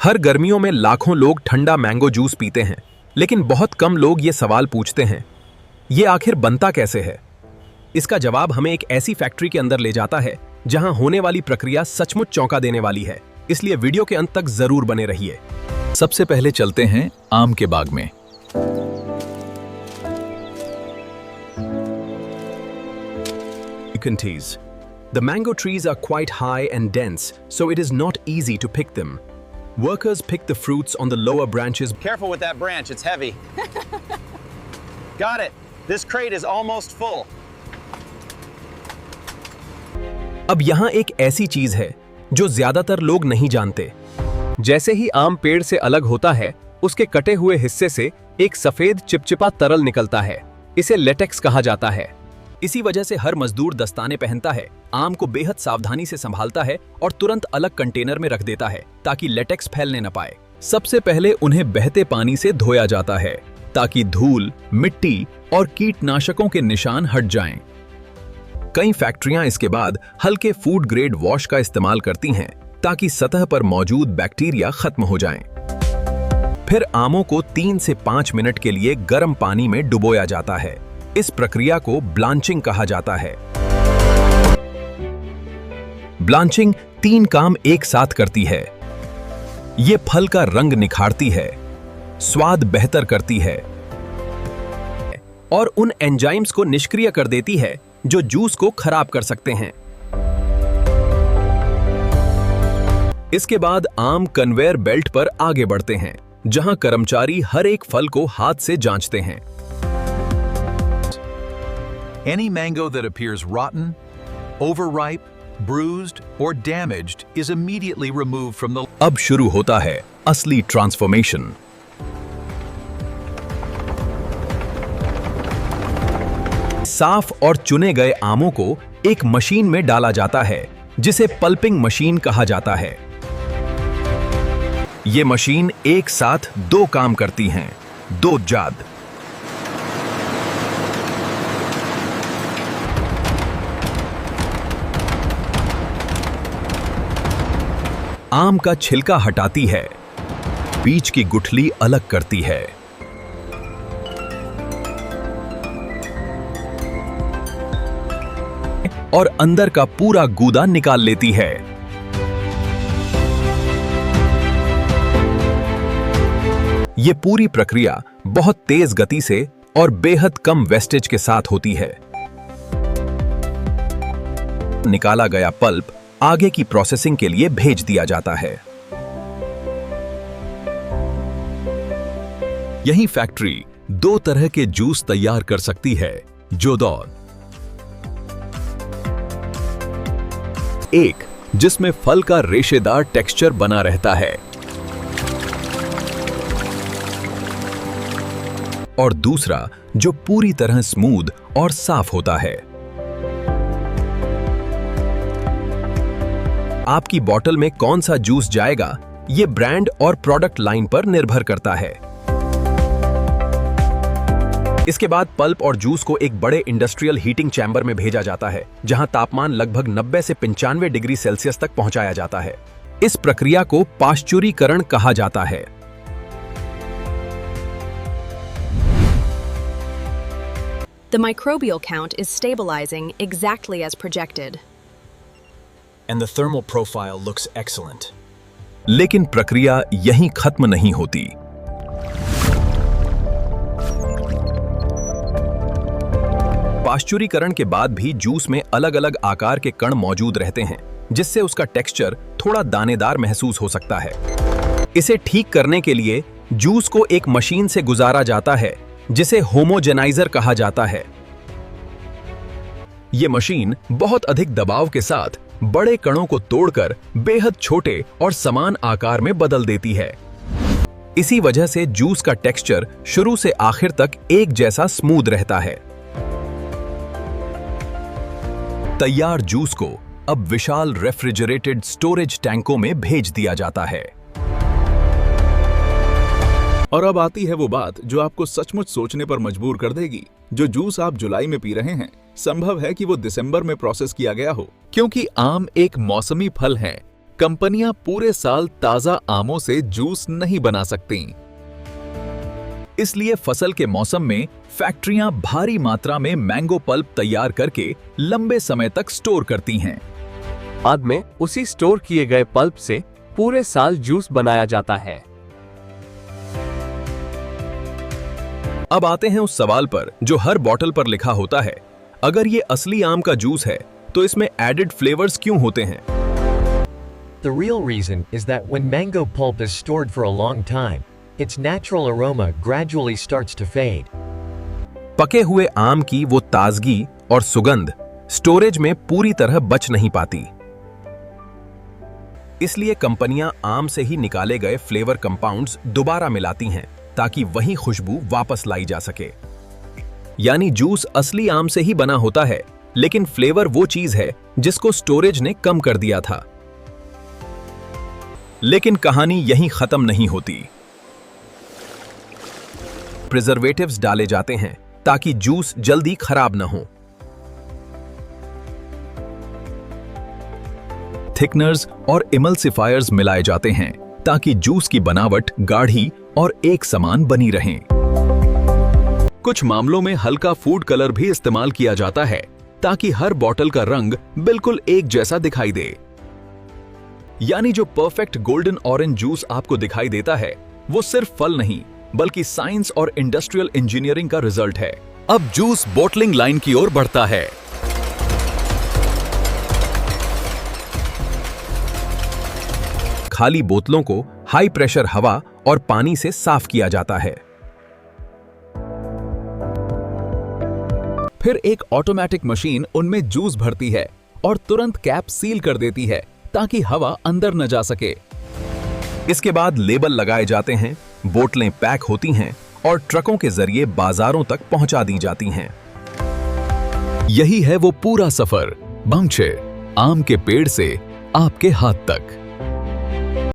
हर गर्मियों में लाखों लोग ठंडा मैंगो जूस पीते हैं, लेकिन बहुत कम लोग ये सवाल पूछते हैं, ये आखिर बनता कैसे है? इसका जवाब हमें एक ऐसी फैक्ट्री के अंदर ले जाता है जहां होने वाली प्रक्रिया सचमुच चौंका देने वाली है। इसलिए वीडियो के अंत तक जरूर बने रहिए। सबसे पहले चलते हैं आम के बाग में। The mango trees are quite high and dense, so it is not easy to pick them. Workers pick the fruits on the lower branches. Careful with that branch, it's heavy. Got it. This crate is almost full. अब यहाँ एक ऐसी चीज है जो ज्यादातर लोग नहीं जानते। जैसे ही आम पेड़ से अलग होता है, उसके कटे हुए हिस्से से एक सफेद चिपचिपा तरल निकलता है। इसे लेटेक्स कहा जाता है। इसी वजह से हर मजदूर दस्ताने पहनता है, आम को बेहद सावधानी से संभालता है और तुरंत अलग कंटेनर में रख देता है ताकि लेटेक्स फैलने न पाए। सबसे पहले उन्हें बहते पानी से धोया जाता है ताकि धूल, मिट्टी और कीटनाशकों के निशान हट जाएं। कई फैक्ट्रियां इसके बाद हल्के फूड ग्रेड वॉश का इस्तेमाल करती हैं ताकि सतह पर मौजूद बैक्टीरिया खत्म हो जाएं। फिर आमों को 3 से 5 मिनट के लिए गर्म पानी में डुबोया जाता है। इस प्रक्रिया को ब्लांचिंग कहा जाता है। ब्लांचिंग 3 काम एक साथ करती है। ये फल का रंग निखारती है, स्वाद बेहतर करती है और उन एंजाइम्स को निष्क्रिय कर देती है जो जूस को खराब कर सकते हैं। इसके बाद आम कन्वेयर बेल्ट पर आगे बढ़ते हैं, जहां कर्मचारी हर एक फल को हाथ से जांचते हैं। Any mango that appears rotten, overripe, bruised, or damaged is immediately removed from the. अब शुरू होता है असली ट्रांसफॉर्मेशन। साफ और चुने गए आमों को एक मशीन में डाला जाता है जिसे पल्पिंग मशीन कहा जाता है। ये मशीन एक साथ 2 काम करती हैं, 2 जाद। आम का छिलका हटाती है, बीज की गुठली अलग करती है और अंदर का पूरा गूदा निकाल लेती है। यह पूरी प्रक्रिया बहुत तेज गति से और बेहद कम वेस्टेज के साथ होती है। निकाला गया पल्प आगे की प्रोसेसिंग के लिए भेज दिया जाता है। यही फैक्ट्री 2 तरह के जूस तैयार कर सकती है, जोदौन। एक जिसमें फल का रेशेदार टेक्सचर बना रहता है और दूसरा जो पूरी तरह स्मूथ और साफ होता है। आपकी बोतल में कौन सा जूस जाएगा, ये ब्रांड और प्रोडक्ट लाइन पर निर्भर करता है। इसके बाद पल्प और जूस को एक बड़े इंडस्ट्रियल हीटिंग चैम्बर में भेजा जाता है, जहां तापमान लगभग 90 से 95 डिग्री सेल्सियस तक पहुंचाया जाता है। इस प्रक्रिया को पाश्चुरीकरण कहा जाता है। The microbial count is stabilizing exactly as projected. And the thermal profile looks excellent. लेकिन प्रक्रिया यहीं खत्म नहीं होती। पाश्चुरीकरण के बाद भी जूस में अलग-अलग आकार के कण मौजूद रहते हैं, जिससे उसका टेक्सचर थोड़ा दानेदार महसूस हो सकता है। इसे ठीक करने के लिए जूस को एक मशीन से गुजारा जाता है, जिसे होमोजेनाइजर कहा जाता है। यह मशीन बहुत अधिक दबाव के साथ बड़े कणों को तोड़कर बेहद छोटे और समान आकार में बदल देती है। इसी वजह से जूस का टेक्सचर शुरू से आखिर तक एक जैसा स्मूथ रहता है। तैयार जूस को अब विशाल रेफ्रिजरेटेड स्टोरेज टैंकों में भेज दिया जाता है। और अब आती है वो बात जो आपको सचमुच सोचने पर मजबूर कर देगी। जो जूस आप जुलाई में पी रहे हैं, संभव है कि वो दिसंबर में प्रोसेस किया गया हो, क्योंकि आम एक मौसमी फल है। कंपनियां पूरे साल ताजा आमों से जूस नहीं बना सकती। इसलिए फसल के मौसम में फैक्ट्रियां भारी मात्रा में मैंगो पल्प तैयार करके लंबे समय तक स्टोर करती हैं। बाद में उसी स्टोर किए गए पल्प से पूरे साल जूस बनाया जाता है। अब आते हैं उस सवाल पर जो हर बॉटल पर लिखा होता है, अगर ये असली आम का जूस है तो इसमें एडेड फ्लेवर्स क्यों होते हैं? The real reason is that when mango pulp is stored for a long time, its natural aroma gradually starts to fade. पके हुए आम की वो ताजगी और सुगंध स्टोरेज में पूरी तरह बच नहीं पाती। इसलिए कंपनियां आम से ही निकाले गए फ्लेवर कंपाउंड्स दोबारा मिलाती हैं ताकि वही खुशबू वापस लाई जा सके। यानी जूस असली आम से ही बना होता है, लेकिन फ्लेवर वो चीज है जिसको स्टोरेज ने कम कर दिया था। लेकिन कहानी यहीं खत्म नहीं होती। प्रिजर्वेटिव्स डाले जाते हैं ताकि जूस जल्दी खराब न हो। थिकनर्स और इमल्सिफायर्स मिलाए जाते हैं ताकि जूस की बनावट गाढ़ी और एक समान बनी रहे। कुछ मामलों में हल्का फूड कलर भी इस्तेमाल किया जाता है ताकि हर बॉटल का रंग बिल्कुल एक जैसा दिखाई दे। यानी जो परफेक्ट गोल्डन ऑरेंज जूस आपको दिखाई देता है वो सिर्फ फल नहीं बल्कि साइंस और इंडस्ट्रियल इंजीनियरिंग का रिजल्ट है। अब जूस बोटलिंग लाइन की ओर बढ़ता है। खाली बोतलों को हाई प्रेशर हवा और पानी से साफ किया जाता है। फिर एक ऑटोमेटिक मशीन उनमें जूस भरती है और तुरंत कैप सील कर देती है ताकि हवा अंदर न जा सके। इसके बाद लेबल लगाए जाते हैं, बोतलें पैक होती हैं और ट्रकों के जरिए बाजारों तक पहुंचा दी जाती हैं। यही है वो पूरा सफर, बांग्चे, आम के पेड़ से आपके हाथ तक।